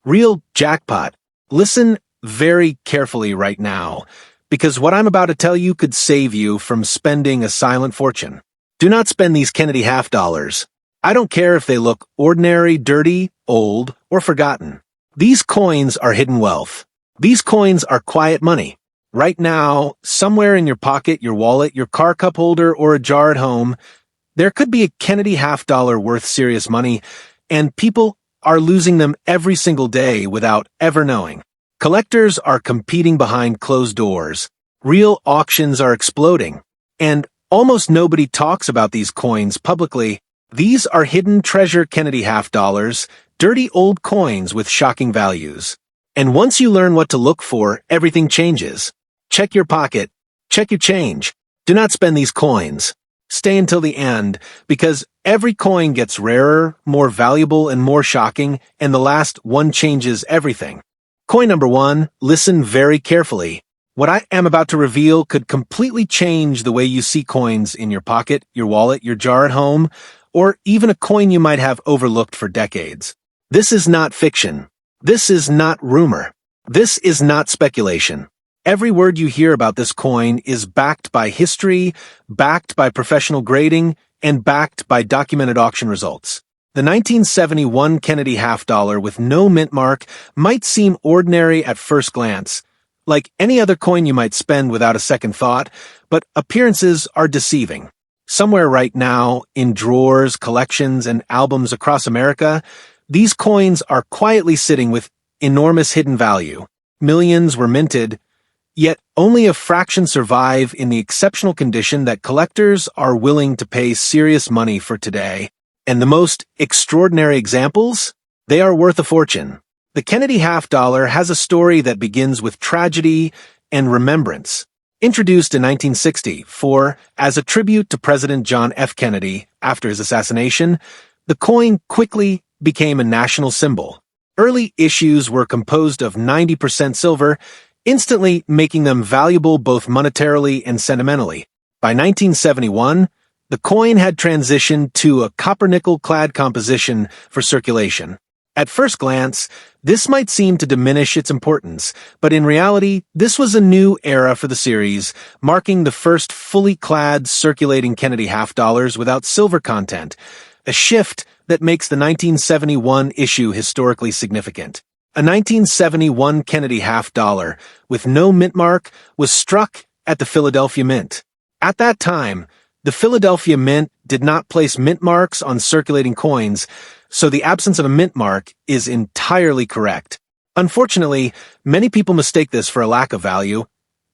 Real jackpot. Listen very carefully right now, because what I'm about to tell you could save you from spending a silent fortune. Do not spend these Kennedy half dollars. I don't care if they look ordinary, dirty, old, or forgotten. These coins are hidden wealth. These coins are quiet money. Right now, somewhere in your pocket, your wallet, your car cup holder, or a jar at home, there could be a Kennedy half dollar worth serious money, and people are losing them every single day without ever knowing. Collectors are competing behind closed doors. Real auctions are exploding. And almost nobody talks about these coins publicly. These are hidden treasure Kennedy half dollars, dirty old coins with shocking values. And once you learn what to look for, everything changes. Check your pocket. Check your change. Do not spend these coins. Stay until the end, because every coin gets rarer, more valuable, and more shocking, and the last one changes everything. Coin number 1, listen very carefully. What I am about to reveal could completely change the way you see coins in your pocket, your wallet, your jar at home, or even a coin you might have overlooked for decades. This is not fiction. This is not rumor. This is not speculation. Every word you hear about this coin is backed by history, backed by professional grading, and backed by documented auction results. The 1971 Kennedy half dollar with no mint mark might seem ordinary at first glance, like any other coin you might spend without a second thought, but appearances are deceiving. Somewhere right now, in drawers, collections, and albums across America, these coins are quietly sitting with enormous hidden value. Millions were minted, yet only a fraction survive in the exceptional condition that collectors are willing to pay serious money for today. And the most extraordinary examples? They are worth a fortune. The Kennedy half dollar has a story that begins with tragedy and remembrance. Introduced in 1964 as a tribute to President John F. Kennedy after his assassination, the coin quickly became a national symbol. Early issues were composed of 90% silver, instantly making them valuable both monetarily and sentimentally. By 1971, the coin had transitioned to a copper-nickel-clad composition for circulation. At first glance, this might seem to diminish its importance, but in reality, this was a new era for the series, marking the first fully clad circulating Kennedy half dollars without silver content, a shift that makes the 1971 issue historically significant. A 1971 Kennedy half dollar with no mint mark was struck at the Philadelphia Mint. At that time, the Philadelphia Mint did not place mint marks on circulating coins, so the absence of a mint mark is entirely correct. Unfortunately, many people mistake this for a lack of value,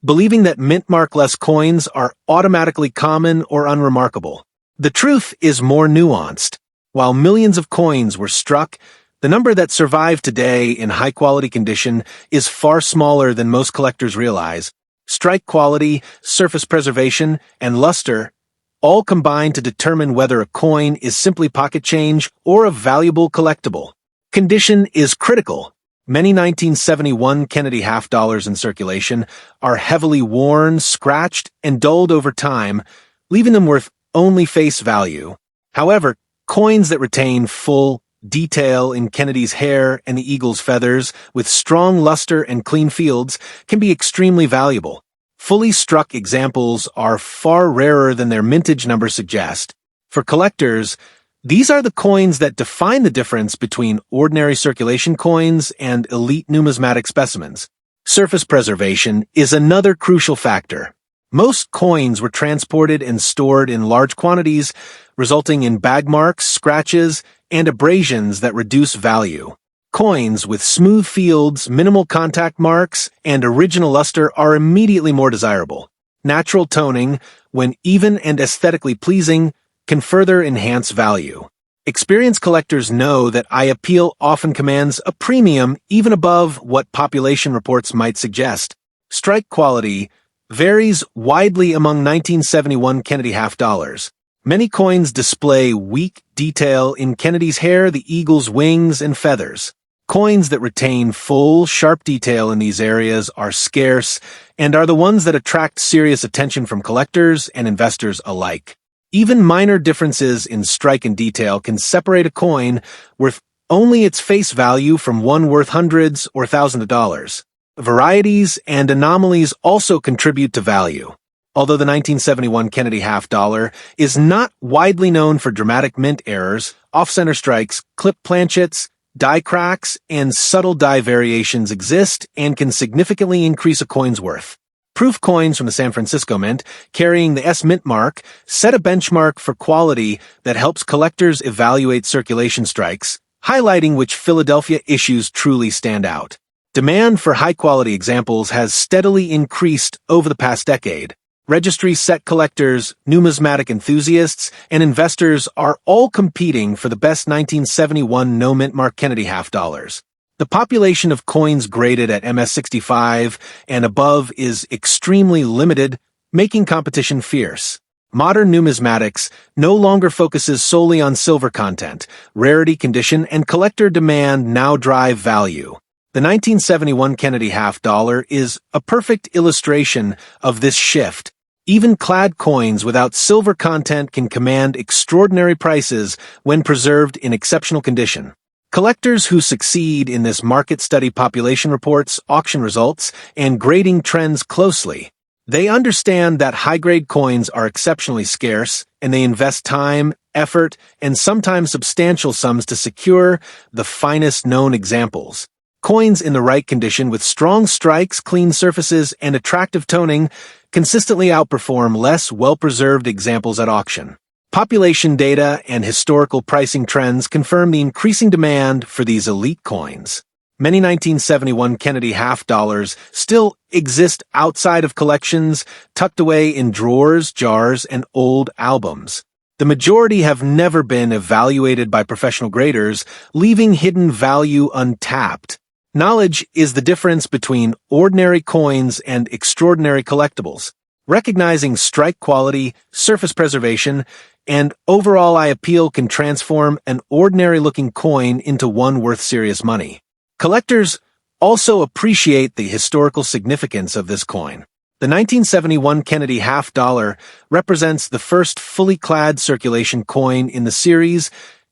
believing that mint mark-less coins are automatically common or unremarkable. The truth is more nuanced. While millions of coins were struck, the number that survive today in high-quality condition is far smaller than most collectors realize. Strike quality, surface preservation, and luster all combine to determine whether a coin is simply pocket change or a valuable collectible. Condition is critical. Many 1971 Kennedy half dollars in circulation are heavily worn, scratched, and dulled over time, leaving them worth only face value. However, coins that retain full detail in Kennedy's hair and the eagle's feathers with strong luster and clean fields can be extremely valuable. Fully struck examples are far rarer than their mintage numbers suggest. For collectors, these are the coins that define the difference between ordinary circulation coins and elite numismatic specimens. Surface preservation is another crucial factor. Most coins were transported and stored in large quantities, resulting in bag marks, scratches, and abrasions that reduce value. Coins with smooth fields, minimal contact marks, and original luster are immediately more desirable. Natural toning, when even and aesthetically pleasing, can further enhance value. Experienced collectors know that eye appeal often commands a premium even above what population reports might suggest. Strike quality varies widely among 1971 Kennedy half dollars. Many coins display weak detail in Kennedy's hair, the eagle's wings, and feathers. Coins that retain full, sharp detail in these areas are scarce and are the ones that attract serious attention from collectors and investors alike. Even minor differences in strike and detail can separate a coin worth only its face value from one worth hundreds or thousands of dollars. Varieties and anomalies also contribute to value. Although the 1971 Kennedy half dollar is not widely known for dramatic mint errors, off-center strikes, clip planchets, die cracks, and subtle die variations exist and can significantly increase a coin's worth. Proof coins from the San Francisco Mint, carrying the S Mintmark, set a benchmark for quality that helps collectors evaluate circulation strikes, highlighting which Philadelphia issues truly stand out. Demand for high-quality examples has steadily increased over the past decade. Registry set collectors, numismatic enthusiasts, and investors are all competing for the best 1971 no Mintmark Kennedy half dollars. The population of coins graded at MS65 and above is extremely limited, making competition fierce. Modern numismatics no longer focuses solely on silver content. Rarity, condition, and collector demand now drive value. The 1971 Kennedy half dollar is a perfect illustration of this shift. Even clad coins without silver content can command extraordinary prices when preserved in exceptional condition. Collectors who succeed in this market study population reports, auction results, and grading trends closely. They understand that high-grade coins are exceptionally scarce, and they invest time, effort, and sometimes substantial sums to secure the finest known examples. Coins in the right condition with strong strikes, clean surfaces, and attractive toning consistently outperform less well-preserved examples at auction. Population data and historical pricing trends confirm the increasing demand for these elite coins. Many 1971 Kennedy half dollars still exist outside of collections, tucked away in drawers, jars, and old albums. The majority have never been evaluated by professional graders, leaving hidden value untapped. Knowledge is the difference between ordinary coins and extraordinary collectibles. Recognizing strike quality, surface preservation, and overall eye appeal can transform an ordinary-looking coin into one worth serious money. Collectors also appreciate the historical significance of this coin. The 1971 Kennedy half dollar represents the first fully clad circulation coin in the series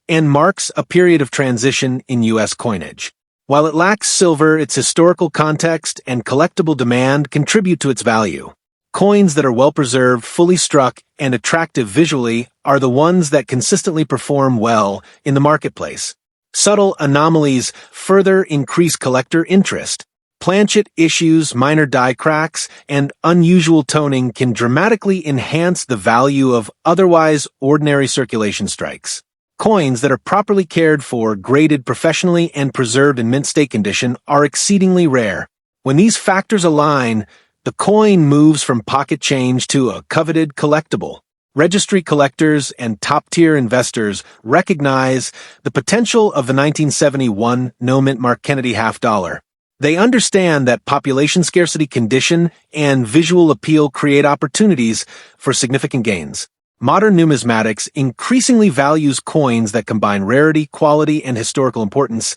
and marks a period of transition in U.S. coinage. While it lacks silver, its historical context and collectible demand contribute to its value. Coins that are well-preserved, fully struck, and attractive visually are the ones that consistently perform well in the marketplace. Subtle anomalies further increase collector interest. Planchet issues, minor die cracks, and unusual toning can dramatically enhance the value of otherwise ordinary circulation strikes. Coins that are properly cared for, graded professionally, and preserved in mint state condition are exceedingly rare. When these factors align, the coin moves from pocket change to a coveted collectible. Registry collectors and top-tier investors recognize the potential of the 1971 no Mintmark Kennedy half dollar. They understand that population scarcity, condition, and visual appeal create opportunities for significant gains. Modern numismatics increasingly values coins that combine rarity, quality, and historical importance,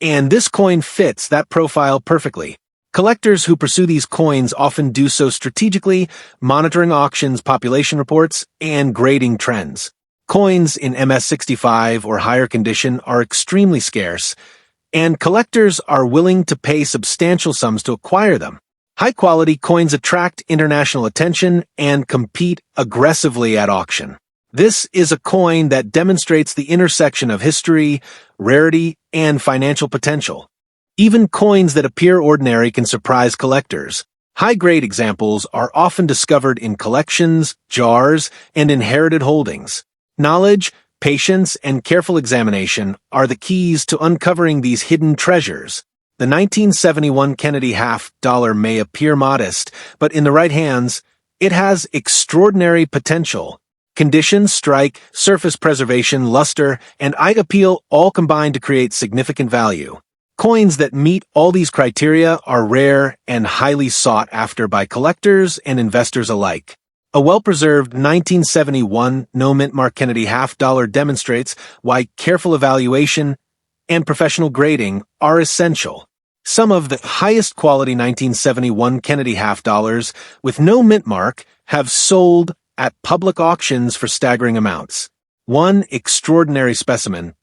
and this coin fits that profile perfectly. Collectors who pursue these coins often do so strategically, monitoring auctions, population reports, and grading trends. Coins in MS65 or higher condition are extremely scarce, and collectors are willing to pay substantial sums to acquire them. High-quality coins attract international attention and compete aggressively at auction. This is a coin that demonstrates the intersection of history, rarity, and financial potential. Even coins that appear ordinary can surprise collectors. High-grade examples are often discovered in collections, jars, and inherited holdings. Knowledge, patience, and careful examination are the keys to uncovering these hidden treasures. The 1971 Kennedy half dollar may appear modest, but in the right hands, it has extraordinary potential. Condition, strike, surface preservation, luster, and eye appeal all combine to create significant value. Coins that meet all these criteria are rare and highly sought after by collectors and investors alike. A well-preserved 1971 no Mintmark Kennedy half dollar demonstrates why careful evaluation and professional grading are essential. Some of the highest quality 1971 Kennedy half dollars with no Mintmark have sold at public auctions for staggering amounts. One extraordinary specimen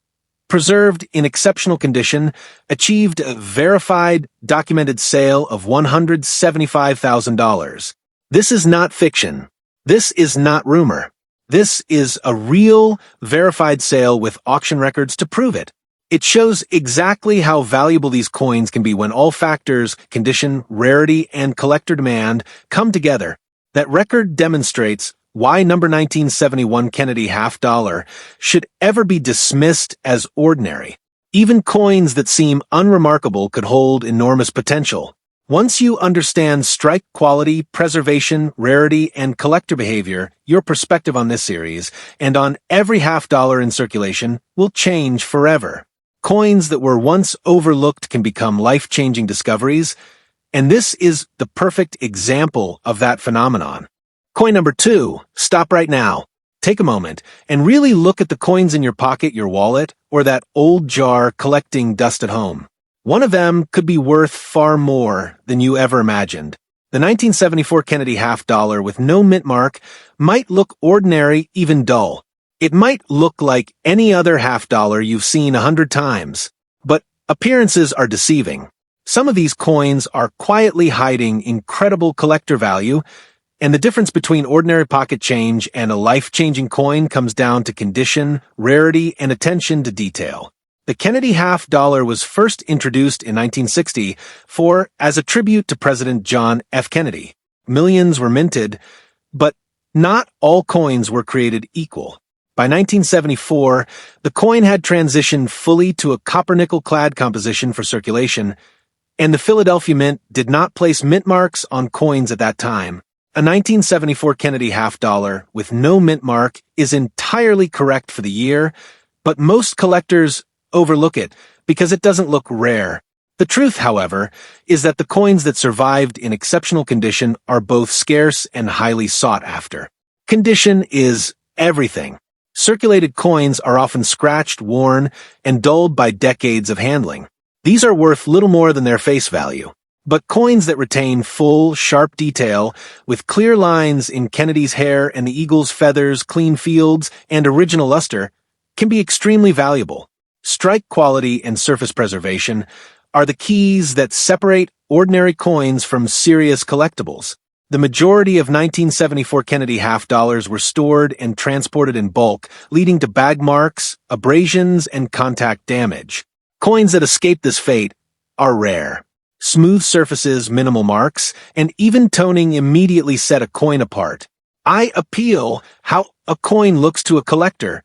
preserved in exceptional condition, achieved a verified, documented sale of $175,000. This is not fiction. This is not rumor. This is a real, verified sale with auction records to prove it. It shows exactly how valuable these coins can be when all factors, condition, rarity, and collector demand come together. That record demonstrates why number 1971 Kennedy half dollar should ever be dismissed as ordinary. Even coins that seem unremarkable could hold enormous potential. Once you understand strike quality, preservation, rarity, and collector behavior, your perspective on this series, and on every half dollar in circulation, will change forever. Coins that were once overlooked can become life-changing discoveries, and this is the perfect example of that phenomenon. Coin number 2, stop right now. Take a moment and really look at the coins in your pocket, your wallet, or that old jar collecting dust at home. One of them could be worth far more than you ever imagined. The 1974 Kennedy half dollar with no mint mark might look ordinary, even dull. It might look like any other half dollar you've seen 100 times. But appearances are deceiving. Some of these coins are quietly hiding incredible collector value, and the difference between ordinary pocket change and a life-changing coin comes down to condition, rarity, and attention to detail. The Kennedy half dollar was first introduced in 1960 as a tribute to President John F. Kennedy. Millions were minted, but not all coins were created equal. By 1974, the coin had transitioned fully to a copper-nickel-clad composition for circulation, and the Philadelphia Mint did not place mint marks on coins at that time. A 1974 Kennedy half dollar with no mint mark is entirely correct for the year, but most collectors overlook it because it doesn't look rare. The truth, however, is that the coins that survived in exceptional condition are both scarce and highly sought after. Condition is everything. Circulated coins are often scratched, worn, and dulled by decades of handling. These are worth little more than their face value. But coins that retain full, sharp detail, with clear lines in Kennedy's hair and the eagle's feathers, clean fields, and original luster, can be extremely valuable. Strike quality and surface preservation are the keys that separate ordinary coins from serious collectibles. The majority of 1974 Kennedy half dollars were stored and transported in bulk, leading to bag marks, abrasions, and contact damage. Coins that escape this fate are rare. Smooth surfaces, minimal marks, and even toning immediately set a coin apart. Eye appeal, how a coin looks to a collector,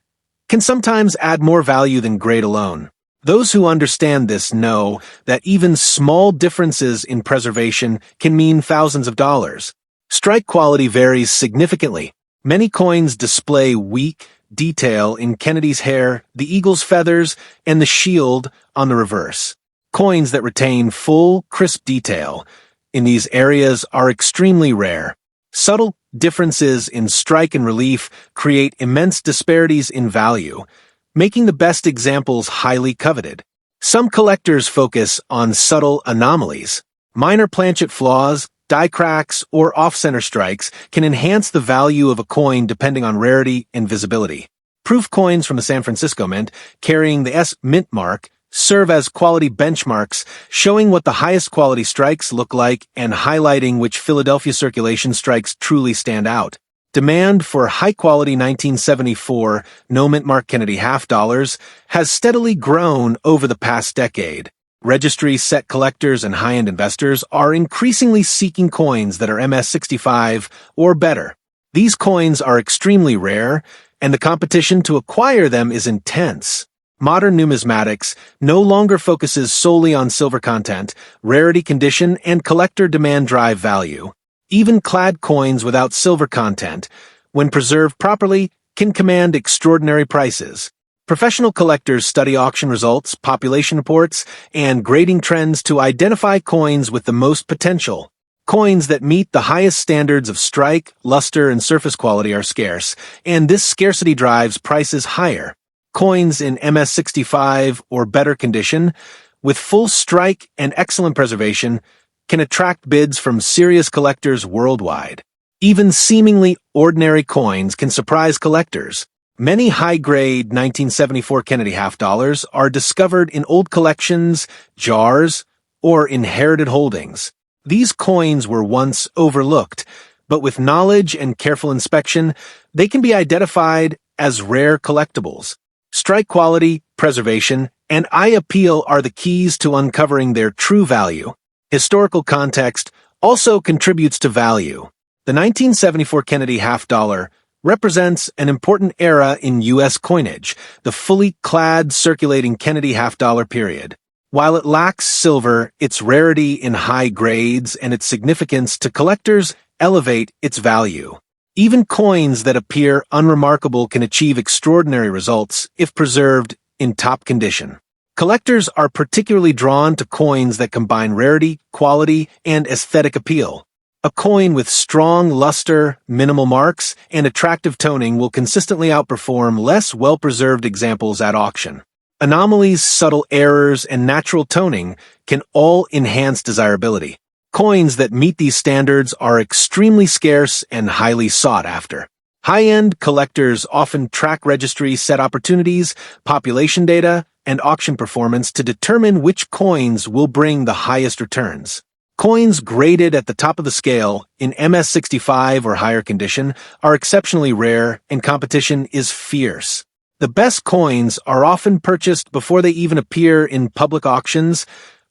can sometimes add more value than grade alone. Those who understand this know that even small differences in preservation can mean thousands of dollars. Strike quality varies significantly. Many coins display weak detail in Kennedy's hair, the eagle's feathers, and the shield on the reverse. Coins that retain full, crisp detail in these areas are extremely rare. Subtle differences in strike and relief create immense disparities in value, making the best examples highly coveted. Some collectors focus on subtle anomalies. Minor planchet flaws, die cracks, or off-center strikes can enhance the value of a coin depending on rarity and visibility. Proof coins from the San Francisco Mint, carrying the S Mintmark, serve as quality benchmarks, showing what the highest quality strikes look like and highlighting which Philadelphia circulation strikes truly stand out. Demand for high-quality 1974 no mint mark Kennedy half dollars has steadily grown over the past decade. Registry set collectors and high-end investors are increasingly seeking coins that are MS-65 or better. These coins are extremely rare, and the competition to acquire them is intense. Modern numismatics no longer focuses solely on silver content, rarity condition, and collector demand drive value. Even clad coins without silver content, when preserved properly, can command extraordinary prices. Professional collectors study auction results, population reports, and grading trends to identify coins with the most potential. Coins that meet the highest standards of strike, luster, and surface quality are scarce, and this scarcity drives prices higher. Coins in MS-65 or better condition, with full strike and excellent preservation, can attract bids from serious collectors worldwide. Even seemingly ordinary coins can surprise collectors. Many high-grade 1974 Kennedy half dollars are discovered in old collections, jars, or inherited holdings. These coins were once overlooked, but with knowledge and careful inspection, they can be identified as rare collectibles. Strike quality, preservation, and eye appeal are the keys to uncovering their true value. Historical context also contributes to value. The 1974 Kennedy half dollar represents an important era in U.S. coinage, the fully clad circulating Kennedy half dollar period. While it lacks silver, its rarity in high grades and its significance to collectors elevate its value. Even coins that appear unremarkable can achieve extraordinary results if preserved in top condition. Collectors are particularly drawn to coins that combine rarity, quality, and aesthetic appeal. A coin with strong luster, minimal marks, and attractive toning will consistently outperform less well-preserved examples at auction. Anomalies, subtle errors, and natural toning can all enhance desirability. Coins that meet these standards are extremely scarce and highly sought after. High-end collectors often track registry set opportunities, population data, and auction performance to determine which coins will bring the highest returns. Coins graded at the top of the scale, in MS65 or higher condition, are exceptionally rare and competition is fierce. The best coins are often purchased before they even appear in public auctions,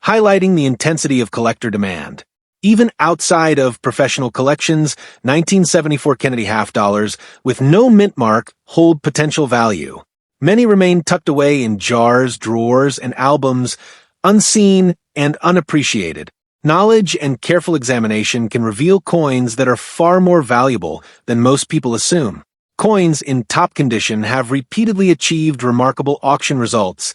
highlighting the intensity of collector demand. Even outside of professional collections, 1974 Kennedy half dollars with no mint mark hold potential value. Many remain tucked away in jars, drawers, and albums, unseen and unappreciated. Knowledge and careful examination can reveal coins that are far more valuable than most people assume. Coins in top condition have repeatedly achieved remarkable auction results,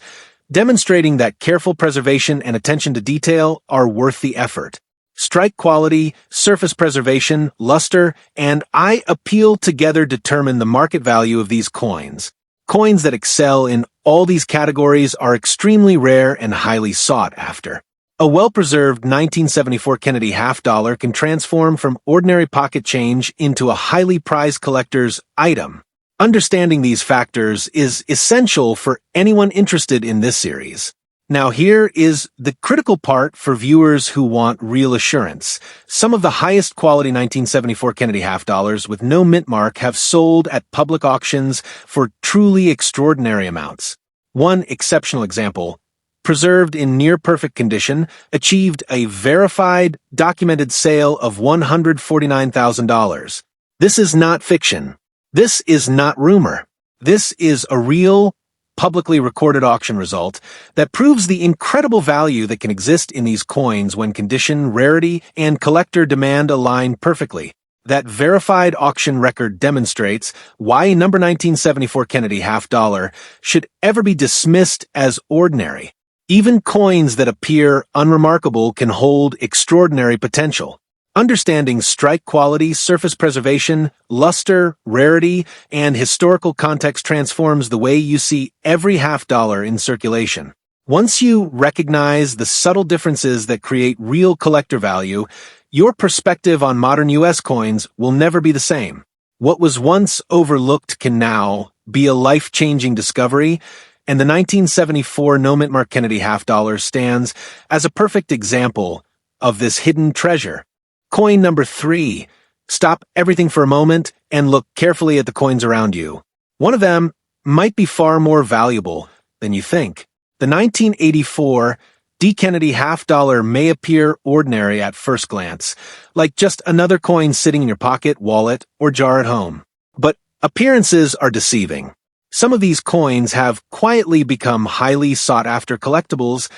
demonstrating that careful preservation and attention to detail are worth the effort. Strike quality, surface preservation, luster, and eye appeal together determine the market value of these coins. Coins that excel in all these categories are extremely rare and highly sought after. A well-preserved 1974 Kennedy half dollar can transform from ordinary pocket change into a highly prized collector's item. Understanding these factors is essential for anyone interested in this series. Now here is the critical part for viewers who want real assurance. Some of the highest quality 1974 Kennedy half dollars with no mint mark have sold at public auctions for truly extraordinary amounts. One exceptional example, preserved in near-perfect condition, achieved a verified, documented sale of $149,000. This is not fiction. This is not rumor. This is a real, publicly recorded auction result that proves the incredible value that can exist in these coins when condition, rarity, and collector demand align perfectly. That verified auction record demonstrates why number 1974 Kennedy half dollar should ever be dismissed as ordinary. Even coins that appear unremarkable can hold extraordinary potential. Understanding strike quality, surface preservation, luster, rarity, and historical context transforms the way you see every half dollar in circulation. Once you recognize the subtle differences that create real collector value, your perspective on modern U.S. coins will never be the same. What was once overlooked can now be a life-changing discovery, and the 1974 no mint mark Kennedy half dollar stands as a perfect example of this hidden treasure. Coin number 3. Stop everything for a moment and look carefully at the coins around you. One of them might be far more valuable than you think. The 1984 D. Kennedy half dollar may appear ordinary at first glance, like just another coin sitting in your pocket, wallet, or jar at home. But appearances are deceiving. Some of these coins have quietly become highly sought-after collectibles,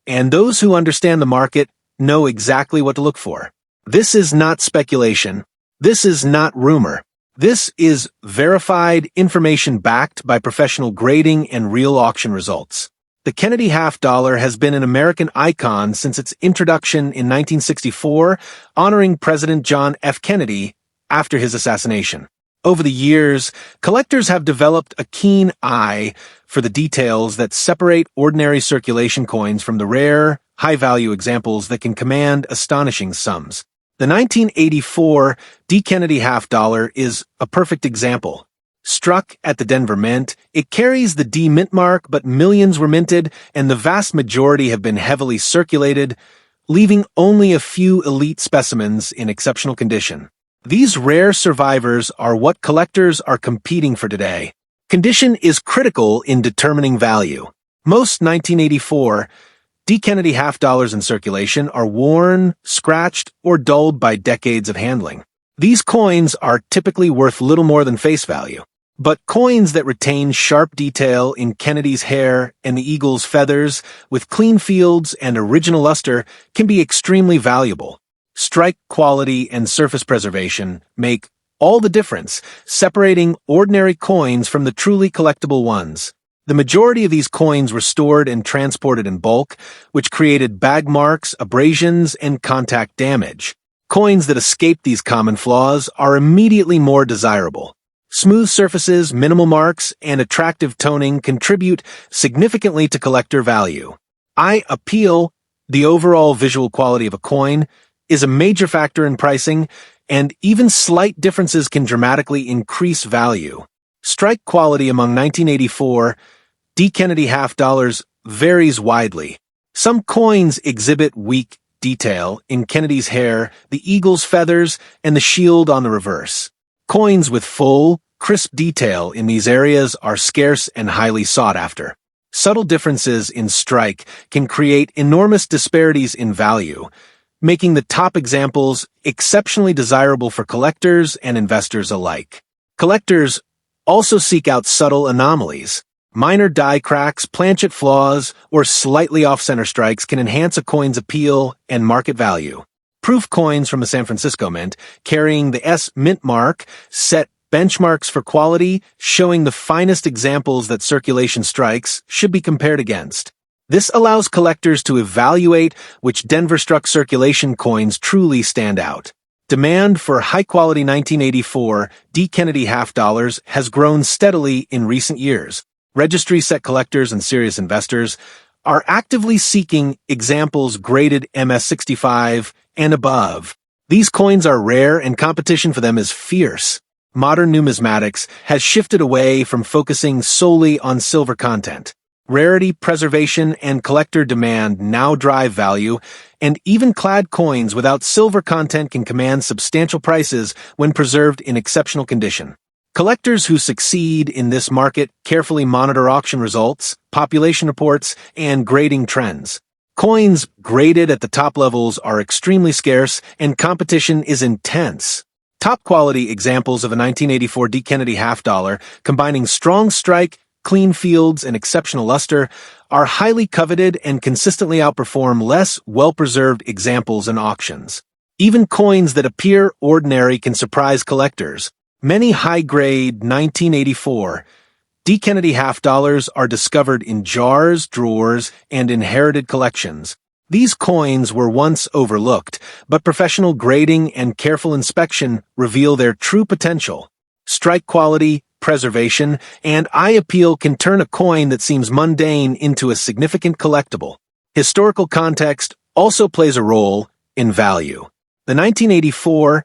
and those who understand the market know exactly what to look for. This is not speculation. This is not rumor. This is verified information backed by professional grading and real auction results. The Kennedy half dollar has been an American icon since its introduction in 1964, honoring President John F. Kennedy after his assassination. Over the years, collectors have developed a keen eye for the details that separate ordinary circulation coins from the rare, high-value examples that can command astonishing sums. The 1984 D. Kennedy half dollar is a perfect example. Struck at the Denver Mint, it carries the D Mintmark, but millions were minted, and the vast majority have been heavily circulated, leaving only a few elite specimens in exceptional condition. These rare survivors are what collectors are competing for today. Condition is critical in determining value. Most 1984 D. Kennedy half dollars in circulation are worn, scratched, or dulled by decades of handling. These coins are typically worth little more than face value. But coins that retain sharp detail in Kennedy's hair and the eagle's feathers, with clean fields and original luster, can be extremely valuable. Strike quality and surface preservation make all the difference, separating ordinary coins from the truly collectible ones. The majority of these coins were stored and transported in bulk, which created bag marks, abrasions, and contact damage. Coins that escape these common flaws are immediately more desirable. Smooth surfaces, minimal marks, and attractive toning contribute significantly to collector value. Eye appeal, the overall visual quality of a coin, is a major factor in pricing, and even slight differences can dramatically increase value. Strike quality among 1984 D. Kennedy half dollars varies widely. Some coins exhibit weak detail in Kennedy's hair, the eagle's feathers, and the shield on the reverse. Coins with full, crisp detail in these areas are scarce and highly sought after. Subtle differences in strike can create enormous disparities in value, making the top examples exceptionally desirable for collectors and investors alike. Collectors also seek out subtle anomalies. Minor die cracks, planchet flaws, or slightly off-center strikes can enhance a coin's appeal and market value. Proof coins from the San Francisco Mint, carrying the S Mintmark, set benchmarks for quality, showing the finest examples that circulation strikes should be compared against. This allows collectors to evaluate which Denver-struck circulation coins truly stand out. Demand for high-quality 1984 D. Kennedy half dollars has grown steadily in recent years. Registry-set collectors and serious investors are actively seeking examples graded MS65 and above. These coins are rare and competition for them is fierce. Modern numismatics has shifted away from focusing solely on silver content. Rarity, preservation, and collector demand now drive value, and even clad coins without silver content can command substantial prices when preserved in exceptional condition. Collectors who succeed in this market carefully monitor auction results, population reports, and grading trends. Coins graded at the top levels are extremely scarce, and competition is intense. Top-quality examples of a 1984 D. Kennedy half dollar, combining strong strike, clean fields, and exceptional luster, are highly coveted and consistently outperform less well-preserved examples in auctions. Even coins that appear ordinary can surprise collectors. Many high-grade 1984 D. Kennedy half dollars are discovered in jars, drawers, and inherited collections. These coins were once overlooked, but professional grading and careful inspection reveal their true potential. Strike quality, preservation, and eye appeal can turn a coin that seems mundane into a significant collectible. Historical context also plays a role in value. The 1984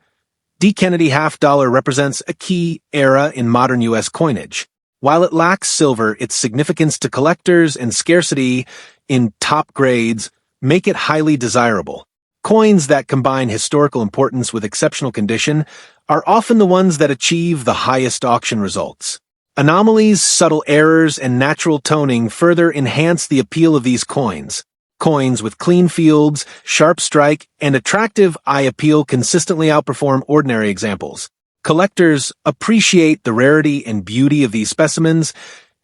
D. Kennedy half dollar represents a key era in modern U.S. coinage. While it lacks silver, its significance to collectors and scarcity in top grades make it highly desirable. Coins that combine historical importance with exceptional condition are often the ones that achieve the highest auction results. Anomalies, subtle errors, and natural toning further enhance the appeal of these coins. Coins with clean fields, sharp strike, and attractive eye appeal consistently outperform ordinary examples. Collectors appreciate the rarity and beauty of these specimens,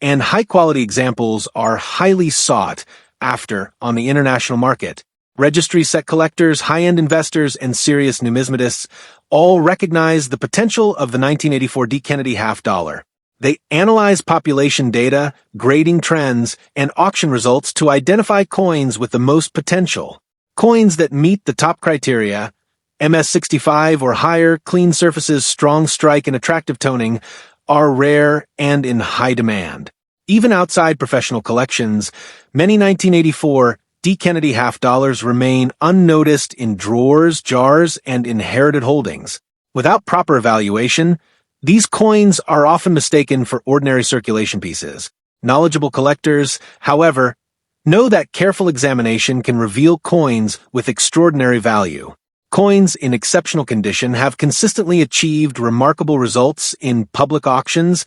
and high-quality examples are highly sought after on the international market. Registry-set collectors, high-end investors, and serious numismatists all recognize the potential of the 1984 D. Kennedy half dollar. They analyze population data, grading trends, and auction results to identify coins with the most potential. Coins that meet the top criteria, MS65 or higher, clean surfaces, strong strike, and attractive toning, are rare and in high demand. Even outside professional collections, many 1984 D. Kennedy half dollars remain unnoticed in drawers, jars, and inherited holdings. Without proper evaluation, These coins are often mistaken for ordinary circulation pieces. Knowledgeable collectors, however, know that careful examination can reveal coins with extraordinary value. Coins in exceptional condition have consistently achieved remarkable results in public auctions,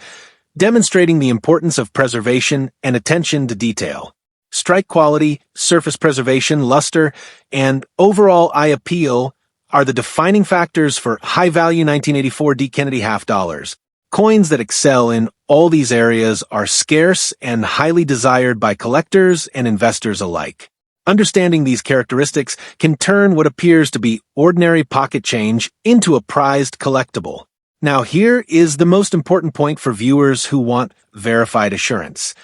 demonstrating the importance of preservation and attention to detail. Strike quality, surface preservation, luster, and overall eye appeal are the defining factors for high-value 1984 D. Kennedy half dollars. Coins that excel in all these areas are scarce and highly desired by collectors and investors alike. Understanding these characteristics can turn what appears to be ordinary pocket change into a prized collectible. Now here is the most important point for viewers who want verified assurance.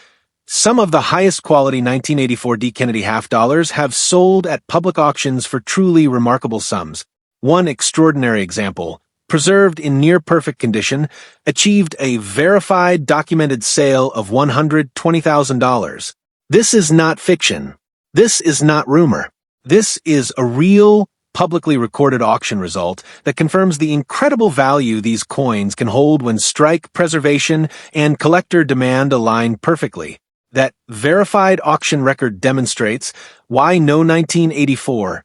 Some of the highest quality 1984 D. Kennedy half dollars have sold at public auctions for truly remarkable sums. One extraordinary example, preserved in near-perfect condition, achieved a verified documented sale of $120,000. This is not fiction. This is not rumor. This is a real, publicly recorded auction result that confirms the incredible value these coins can hold when strike, preservation, and collector demand align perfectly. That verified auction record demonstrates why no 1984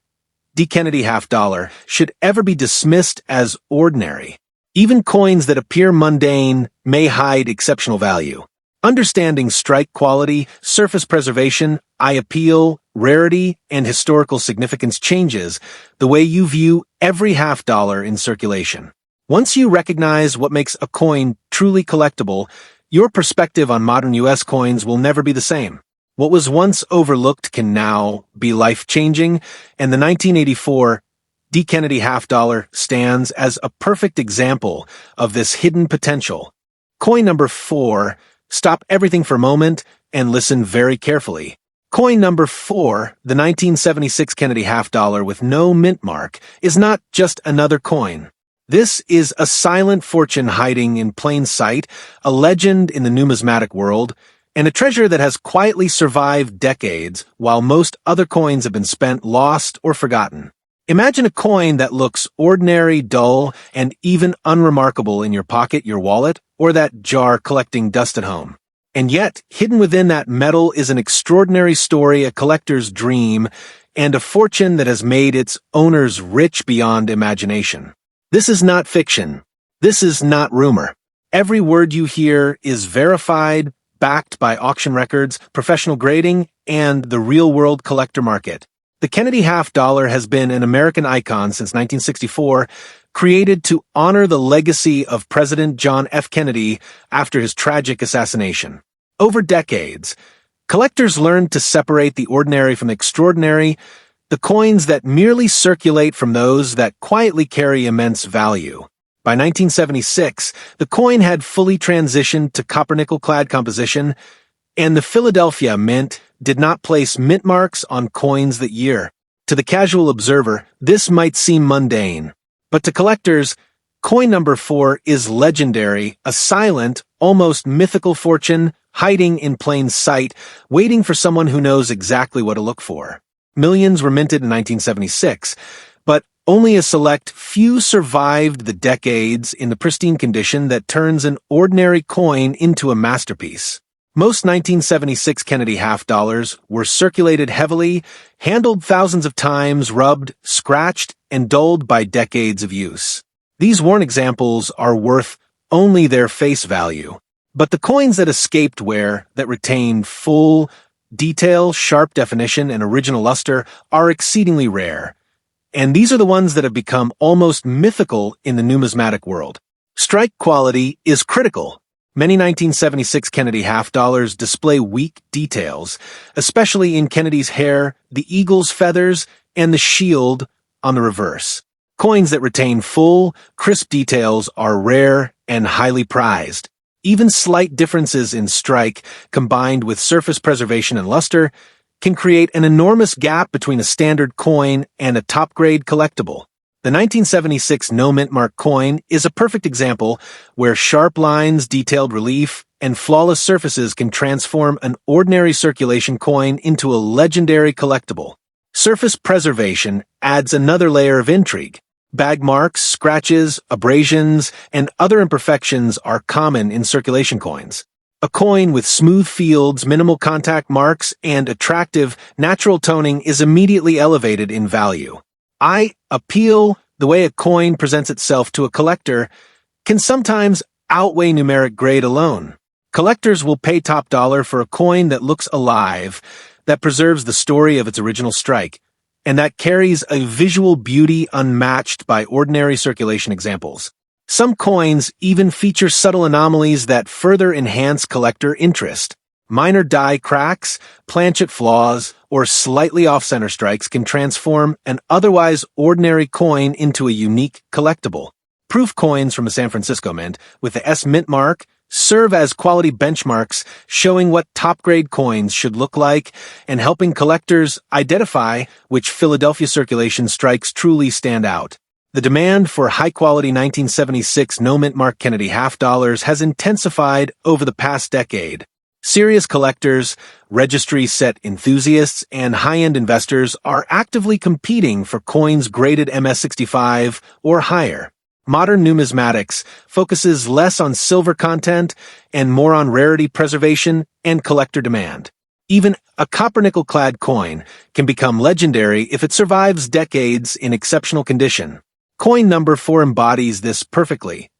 D. Kennedy half dollar should ever be dismissed as ordinary. Even coins that appear mundane may hide exceptional value. Understanding strike quality, surface preservation, eye appeal, rarity, and historical significance changes the way you view every half dollar in circulation. Once you recognize what makes a coin truly collectible, your perspective on modern U.S. coins will never be the same. What was once overlooked can now be life-changing, and the 1984 D. Kennedy half dollar stands as a perfect example of this hidden potential. Coin number 4, stop everything for a moment and listen very carefully. Coin number 4, the 1976 Kennedy half dollar with no mint mark, is not just another coin. This is a silent fortune hiding in plain sight, a legend in the numismatic world, and a treasure that has quietly survived decades while most other coins have been spent, lost, or forgotten. Imagine a coin that looks ordinary, dull, and even unremarkable in your pocket, your wallet, or that jar collecting dust at home. And yet, hidden within that metal is an extraordinary story, a collector's dream, and a fortune that has made its owners rich beyond imagination. This is not fiction. This is not rumor. Every word you hear is verified, backed by auction records, professional grading, and the real-world collector market. The Kennedy half dollar has been an American icon since 1964, created to honor the legacy of President John F. Kennedy after his tragic assassination. Over decades, collectors learned to separate the ordinary from the extraordinary, the coins that merely circulate from those that quietly carry immense value. By 1976, the coin had fully transitioned to copper-nickel-clad composition, and the Philadelphia Mint did not place mint marks on coins that year. To the casual observer, this might seem mundane, but to collectors, coin number 4 is legendary, a silent, almost mythical fortune hiding in plain sight, waiting for someone who knows exactly what to look for. Millions were minted in 1976, but only a select few survived the decades in the pristine condition that turns an ordinary coin into a masterpiece. Most 1976 Kennedy half dollars were circulated heavily, handled thousands of times, rubbed, scratched, and dulled by decades of use. These worn examples are worth only their face value. But the coins that escaped wear, that retained full detail, sharp definition, and original luster are exceedingly rare. And these are the ones that have become almost mythical in the numismatic world. Strike quality is critical. Many 1976 Kennedy half dollars display weak details, especially in Kennedy's hair, the eagle's feathers, and the shield on the reverse. Coins that retain full, crisp details are rare and highly prized. Even slight differences in strike, combined with surface preservation and luster, can create an enormous gap between a standard coin and a top-grade collectible. The 1976 no mint mark coin is a perfect example where sharp lines, detailed relief, and flawless surfaces can transform an ordinary circulation coin into a legendary collectible. Surface preservation adds another layer of intrigue. Bag marks, scratches, abrasions, and other imperfections are common in circulation coins. A coin with smooth fields, minimal contact marks, and attractive, natural toning is immediately elevated in value. Appeal, the way a coin presents itself to a collector, can sometimes outweigh numeric grade alone. Collectors will pay top dollar for a coin that looks alive, that preserves the story of its original strike, and that carries a visual beauty unmatched by ordinary circulation examples. Some coins even feature subtle anomalies that further enhance collector interest. Minor die cracks, planchet flaws, or slightly off-center strikes can transform an otherwise ordinary coin into a unique collectible. Proof coins from a San Francisco mint, with the S Mintmark, serve as quality benchmarks showing what top-grade coins should look like and helping collectors identify which Philadelphia circulation strikes truly stand out. The demand for high-quality 1976 no-Mintmark Kennedy half dollars has intensified over the past decade. Serious collectors, registry set enthusiasts, and high-end investors are actively competing for coins graded MS65 or higher. Modern numismatics focuses less on silver content and more on rarity preservation and collector demand. Even a copper-nickel-clad coin can become legendary if it survives decades in exceptional condition. Coin number 4 embodies this perfectly.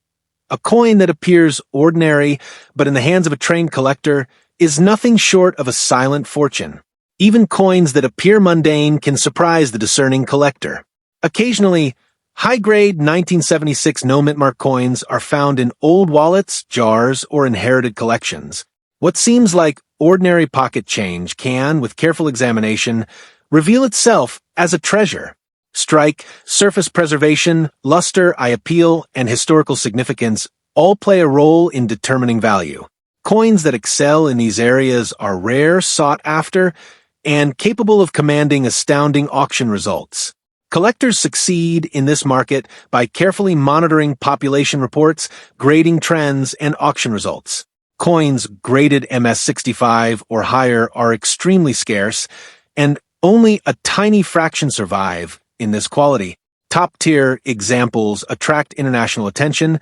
A coin that appears ordinary, but in the hands of a trained collector, is nothing short of a silent fortune. Even coins that appear mundane can surprise the discerning collector. Occasionally, high-grade 1976 no-Mintmark coins are found in old wallets, jars, or inherited collections. What seems like ordinary pocket change can, with careful examination, reveal itself as a treasure. Strike, surface preservation, luster, eye appeal, and historical significance all play a role in determining value. Coins that excel in these areas are rare, sought after, and capable of commanding astounding auction results. Collectors succeed in this market by carefully monitoring population reports, grading trends, and auction results. Coins graded MS65 or higher are extremely scarce, and only a tiny fraction survive in this quality. Top-tier examples attract international attention,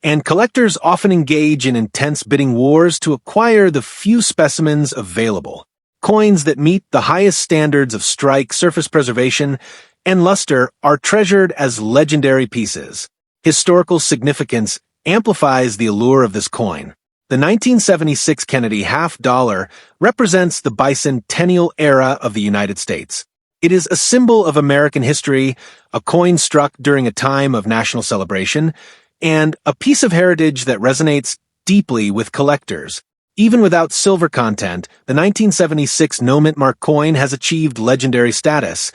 and collectors often engage in intense bidding wars to acquire the few specimens available. Coins that meet the highest standards of strike, surface preservation, and luster are treasured as legendary pieces. Historical significance amplifies the allure of this coin. The 1976 Kennedy half dollar represents the bicentennial era of the United States. It is a symbol of American history, a coin struck during a time of national celebration, and a piece of heritage that resonates deeply with collectors. Even without silver content, the 1976 no-Mintmark coin has achieved legendary status,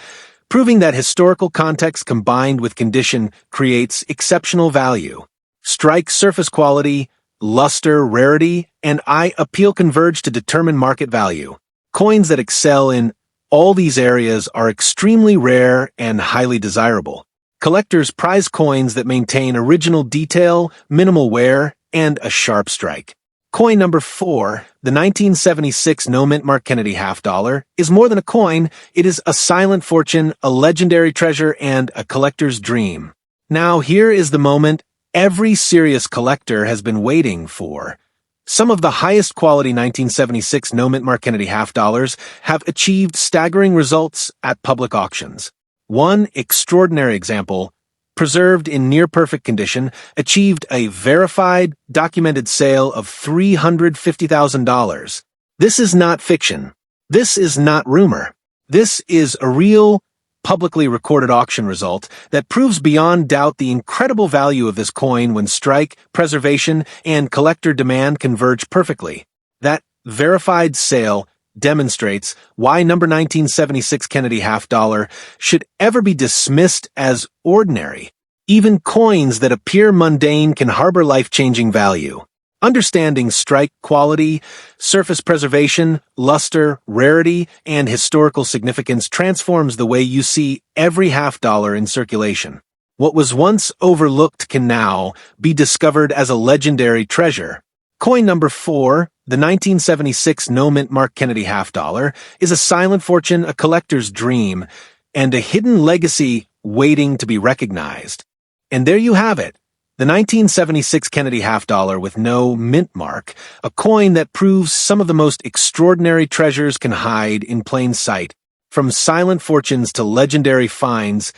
proving that historical context combined with condition creates exceptional value. Strike surface quality, luster, rarity, and eye appeal converge to determine market value. Coins that excel in all these areas are extremely rare and highly desirable. Collectors prize coins that maintain original detail, minimal wear, and a sharp strike. Coin number 4, the 1976 no-Mintmark Kennedy half dollar, is more than a coin. It is a silent fortune, a legendary treasure, and a collector's dream. Now, here is the moment every serious collector has been waiting for. Some of the highest quality 1976 no-Mintmark Kennedy half dollars have achieved staggering results at public auctions. One extraordinary example, preserved in near-perfect condition, achieved a verified, documented sale of $350,000. This is not fiction. This is not rumor. This is a real, publicly recorded auction result that proves beyond doubt the incredible value of this coin when strike, preservation, and collector demand converge perfectly. That verified sale demonstrates why number 1976 Kennedy half dollar should ever be dismissed as ordinary. Even coins that appear mundane can harbor life-changing value. Understanding strike quality, surface preservation, luster, rarity, and historical significance transforms the way you see every half dollar in circulation. What was once overlooked can now be discovered as a legendary treasure. Coin number 4, the 1976 no-Mintmark Kennedy half dollar, is a silent fortune, a collector's dream, and a hidden legacy waiting to be recognized. And there you have it, the 1976 Kennedy half dollar with no mint mark, a coin that proves some of the most extraordinary treasures can hide in plain sight. From silent fortunes to legendary finds,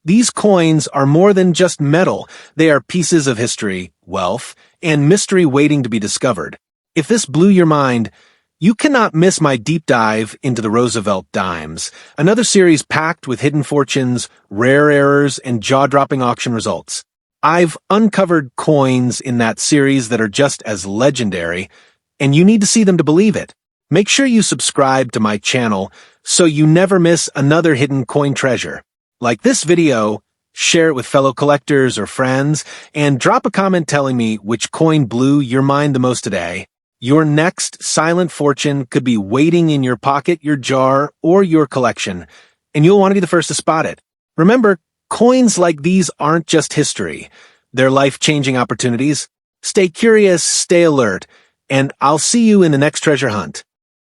these coins are more than just metal. They are pieces of history, wealth, and mystery waiting to be discovered. If this blew your mind, you cannot miss my deep dive into the Roosevelt Dimes, another series packed with hidden fortunes, rare errors, and jaw-dropping auction results. I've uncovered coins in that series that are just as legendary, and you need to see them to believe it. Make sure you subscribe to my channel so you never miss another hidden coin treasure. Like this video, share it with fellow collectors or friends, and drop a comment telling me which coin blew your mind the most today. Your next silent fortune could be waiting in your pocket, your jar, or your collection, and you'll want to be the first to spot it. Remember, coins like these aren't just history. They're life-changing opportunities. Stay curious, stay alert, and I'll see you in the next treasure hunt.